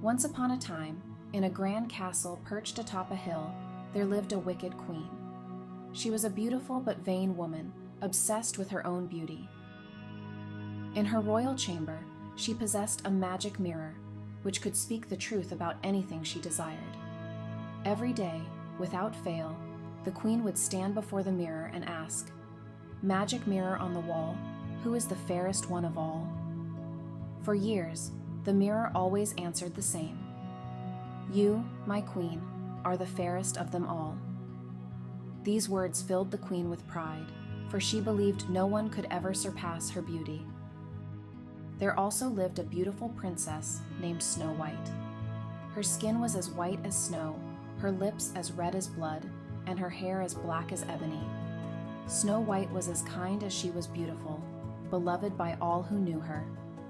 Once upon a time, in a grand castle perched atop a hill, there lived a wicked queen. She was a beautiful but vain woman, obsessed with her own beauty. In her royal chamber, she possessed a magic mirror, which could speak the truth about anything she desired. Every day, without fail, the queen would stand before the mirror and ask, "Magic mirror on the wall, who is the fairest one of all?" For years, the mirror always answered the same. "You, my queen, are the fairest of them all." These words filled the queen with pride, for she believed no one could ever surpass her beauty. There also lived a beautiful princess named Snow White. Her skin was as white as snow, her lips as red as blood, and her hair as black as ebony. Snow White was as kind as she was beautiful, beloved by all who knew her,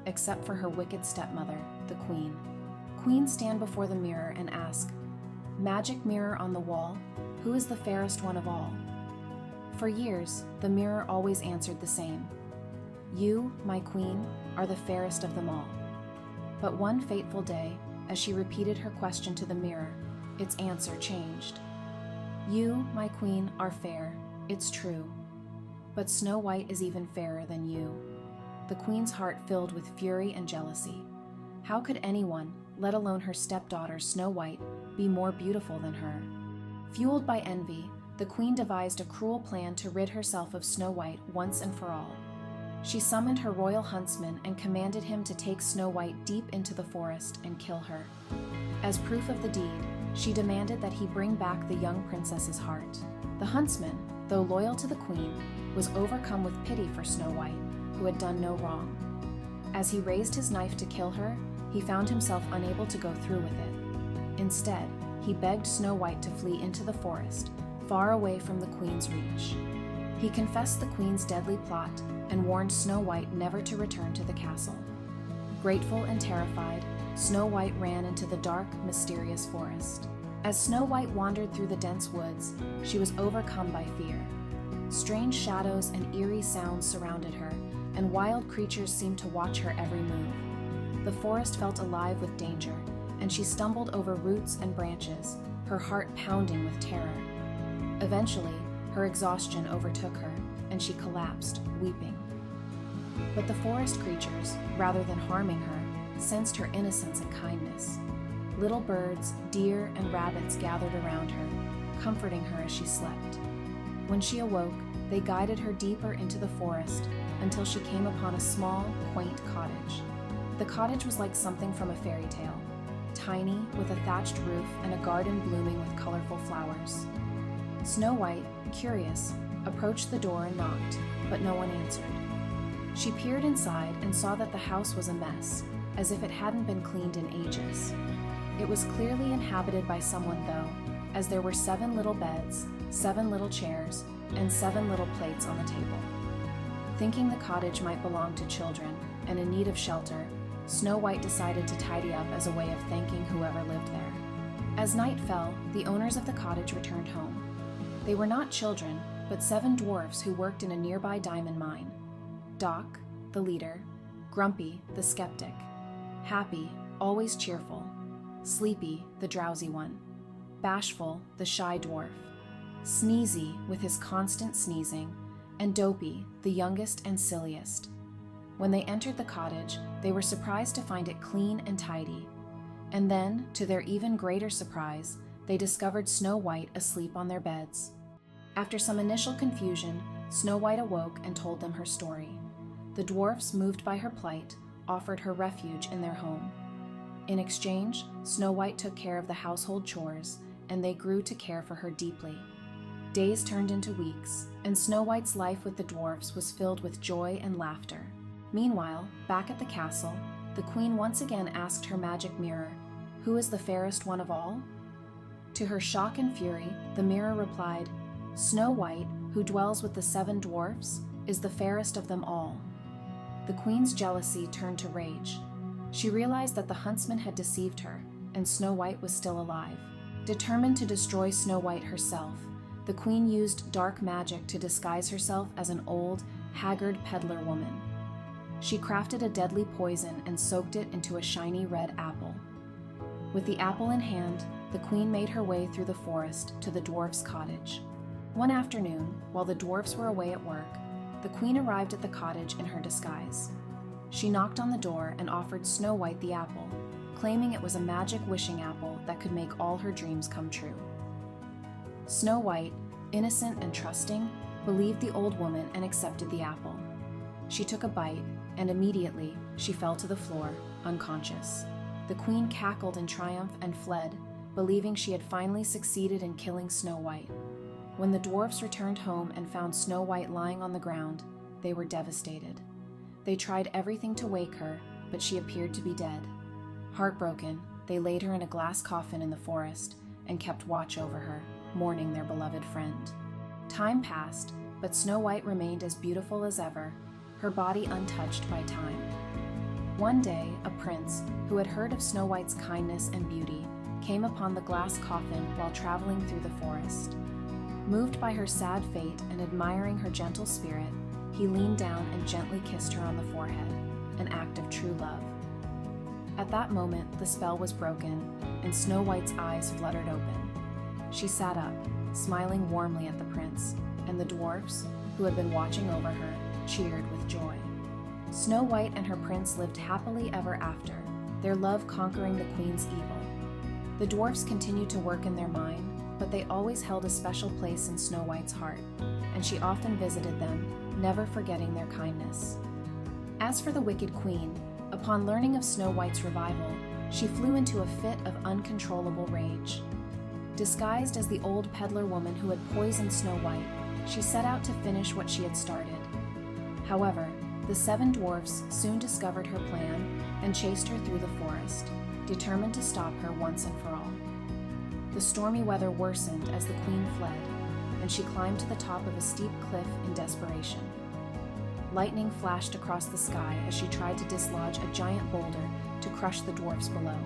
except for her wicked stepmother, the queen. Queens stand before the mirror and ask, "Magic mirror on the wall, who is the fairest one of all?" For years, the mirror always answered the same. "You, my queen, are the fairest of them all." But one fateful day, as she repeated her question to the mirror, its answer changed. "You, my queen, are fair, it's true. But Snow White is even fairer than you." The queen's heart filled with fury and jealousy. How could anyone, let alone her stepdaughter Snow White, be more beautiful than her? Fueled by envy, the queen devised a cruel plan to rid herself of Snow White once and for all. She summoned her royal huntsman and commanded him to take Snow White deep into the forest and kill her. As proof of the deed, she demanded that he bring back the young princess's heart. The huntsman, though loyal to the queen, was overcome with pity for Snow White, who had done no wrong. As he raised his knife to kill her, he found himself unable to go through with it. Instead, he begged Snow White to flee into the forest, far away from the queen's reach. He confessed the queen's deadly plot and warned Snow White never to return to the castle. Grateful and terrified, Snow White ran into the dark, mysterious forest. As Snow White wandered through the dense woods, she was overcome by fear. Strange shadows and eerie sounds surrounded her, and wild creatures seemed to watch her every move. The forest felt alive with danger, and she stumbled over roots and branches, her heart pounding with terror. Eventually, her exhaustion overtook her, and she collapsed, weeping. But the forest creatures, rather than harming her, sensed her innocence and kindness. Little birds, deer, and rabbits gathered around her, comforting her as she slept. When she awoke, they guided her deeper into the forest until she came upon a small, quaint cottage. The cottage was like something from a fairy tale, tiny, with a thatched roof and a garden blooming with colorful flowers. Snow White, curious, approached the door and knocked, but no one answered. She peered inside and saw that the house was a mess, as if it hadn't been cleaned in ages. It was clearly inhabited by someone, though, as there were 7 little beds, 7 little chairs, and 7 little plates on the table. Thinking the cottage might belong to children and in need of shelter, Snow White decided to tidy up as a way of thanking whoever lived there. As night fell, the owners of the cottage returned home. They were not children, but 7 dwarfs who worked in a nearby diamond mine. Doc, the leader; Grumpy, the skeptic; Happy, always cheerful; Sleepy, the drowsy one; Bashful, the shy dwarf; Sneezy, with his constant sneezing; and Dopey, the youngest and silliest. When they entered the cottage, they were surprised to find it clean and tidy. And then, to their even greater surprise, they discovered Snow White asleep on their beds. After some initial confusion, Snow White awoke and told them her story. The dwarfs, moved by her plight, offered her refuge in their home. In exchange, Snow White took care of the household chores, and they grew to care for her deeply. Days turned into weeks, and Snow White's life with the dwarfs was filled with joy and laughter. Meanwhile, back at the castle, the queen once again asked her magic mirror, "Who is the fairest one of all?" To her shock and fury, the mirror replied, "Snow White, who dwells with the 7 dwarfs, is the fairest of them all." The queen's jealousy turned to rage. She realized that the huntsman had deceived her, and Snow White was still alive. Determined to destroy Snow White herself, the queen used dark magic to disguise herself as an old, haggard peddler woman. She crafted a deadly poison and soaked it into a shiny red apple. With the apple in hand, the queen made her way through the forest to the dwarf's cottage. One afternoon, while the dwarfs were away at work, the queen arrived at the cottage in her disguise. She knocked on the door and offered Snow White the apple, claiming it was a magic wishing apple that could make all her dreams come true. Snow White, innocent and trusting, believed the old woman and accepted the apple. She took a bite, and immediately she fell to the floor, unconscious. The queen cackled in triumph and fled, believing she had finally succeeded in killing Snow White. When the dwarfs returned home and found Snow White lying on the ground, they were devastated. They tried everything to wake her, but she appeared to be dead. Heartbroken, they laid her in a glass coffin in the forest and kept watch over her, mourning their beloved friend. Time passed, but Snow White remained as beautiful as ever, her body untouched by time. One day, a prince, who had heard of Snow White's kindness and beauty, came upon the glass coffin while traveling through the forest. Moved by her sad fate and admiring her gentle spirit, he leaned down and gently kissed her on the forehead, an act of true love. At that moment, the spell was broken, and Snow White's eyes fluttered open. She sat up, smiling warmly at the prince, and the dwarfs, who had been watching over her, cheered with joy. Snow White and her prince lived happily ever after, their love conquering the queen's evil. The dwarfs continued to work in their mine, but they always held a special place in Snow White's heart, and she often visited them, never forgetting their kindness. As for the wicked queen, upon learning of Snow White's revival, she flew into a fit of uncontrollable rage. Disguised as the old peddler woman who had poisoned Snow White, she set out to finish what she had started. However, the seven dwarfs soon discovered her plan and chased her through the forest, determined to stop her once and for all. The stormy weather worsened as the queen fled, and she climbed to the top of a steep cliff in desperation. Lightning flashed across the sky as she tried to dislodge a giant boulder to crush the dwarfs below.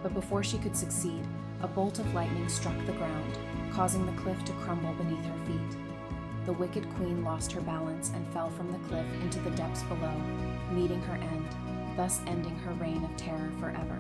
But before she could succeed, a bolt of lightning struck the ground, causing the cliff to crumble beneath her feet. The wicked queen lost her balance and fell from the cliff into the depths below, meeting her end, thus ending her reign of terror forever.